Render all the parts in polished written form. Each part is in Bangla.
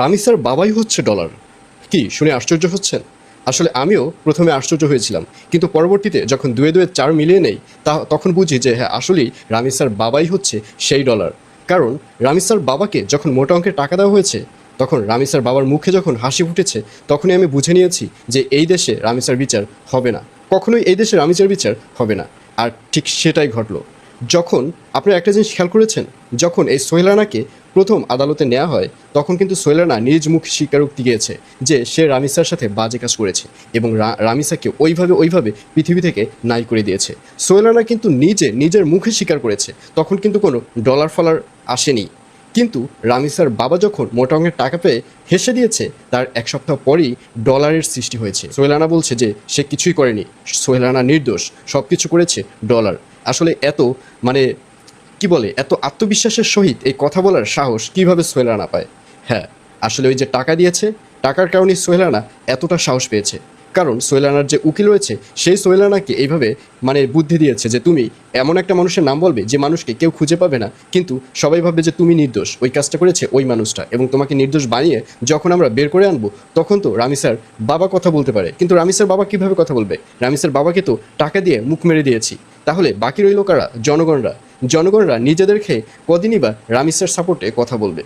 রামি স্যার বাবাই হচ্ছে ডলার। কি শুনে আশ্চর্য হচ্ছেন? আসলে আমিও প্রথমে আশ্চর্য হয়েছিলাম, কিন্তু পরবর্তীতে যখন দুয়ে দুয়ে চার মিলিয়ে নেই তখন বুঝি যে হ্যাঁ, আসলেই রামি স্যার বাবাই হচ্ছে সেই ডলার। কারণ রামি স্যার বাবাকে যখন মোটা অঙ্কের টাকা দেওয়া হয়েছে, তখন রামি স্যার বাবার মুখে যখন হাসি ফুটেছে, তখনই আমি বুঝে নিয়েছি যে এই দেশে রামি স্যার বিচার হবে না, কখনোই এই দেশে রামি স্যার বিচার হবে না। আর ঠিক সেটাই ঘটলো। যখন আপনারা একটা জিনিস খেয়াল করেছেন, যখন এই সোহেল রানাকে প্রথম আদালতে নেওয়া হয়, তখন কিন্তু সোহেল রানা নিজ মুখে স্বীকারোক্তি গিয়েছে যে সে রামিসার সাথে বাজে কাজ করেছে এবং রামিসাকে ওইভাবে পৃথিবী থেকে নাই করে দিয়েছে। সোহেল রানা কিন্তু নিজের মুখে স্বীকার করেছে, তখন কিন্তু কোনো ডলার ফলার আসেনি। কিন্তু রামিসার বাবা যখন মোটা অঙ্কের টাকা পেয়ে হেসে দিয়েছে, তার এক সপ্তাহ পরেই ডলারের সৃষ্টি হয়েছে। সোহেল রানা বলছে যে সে কিছুই করেনি, সোহেল রানা নির্দোষ, সব কিছু করেছে ডলার। আসলে এত মানে কি বলে, এত আত্মবিশ্বাসের সহিত এই কথা বলার সাহস কিভাবে সোহেল রানা পায়? হ্যাঁ, আসলে ওই যে টাকা দিয়েছে, টাকার কারণেই সোহেল রানা এতটা সাহস পেয়েছে। কারণ সোহেল রানার যে উকিল রয়েছে, সেই সোহেল রানাকে এইভাবে বুদ্ধি দিয়েছে যে তুমি এমন একটা মানুষের নাম বলবে যে মানুষকে কেউ খুঁজে পাবে না, কিন্তু সবাই ভাববে যে তুমি নির্দোষ, ওই কাজটা করেছে ওই মানুষটা, এবং তোমাকে নির্দোষ বানিয়ে যখন আমরা বের করে আনবো, তখন তো রামি স্যার বাবা কথা বলতে পারে। কিন্তু রামি স্যার বাবা কীভাবে কথা বলবে? রামি স্যার বাবাকে তো টাকা দিয়ে মুখ মেরে দিয়েছি। তাহলে বাকি রইল কারা? জনগণরা নিজেদের খেয়ে কদিনই বা রামিসের সাপোর্টে কথা বলবে?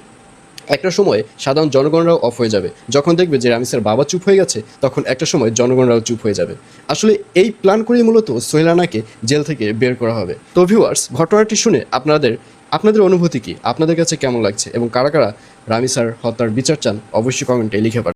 একটা সময় সাধারণ জনগণরাও অফ হয়ে যাবে। যখন দেখবে যে রামিসের বাবা চুপ হয়ে গেছে, তখন একটা সময় জনগণরাও চুপ হয়ে যাবে। আসলে এই প্ল্যান করেই মূলত সোহেল রানাকে জেল থেকে বের করা হবে। তো ভিউয়ার্স, ঘটনাটি শুনে আপনাদের অনুভূতি কি? আপনাদের কাছে কেমন লাগছে? এবং কারা কারা রামি স্যার হত্যার বিচার চান? অবশ্যই কমেন্টে লিখে পাঠান।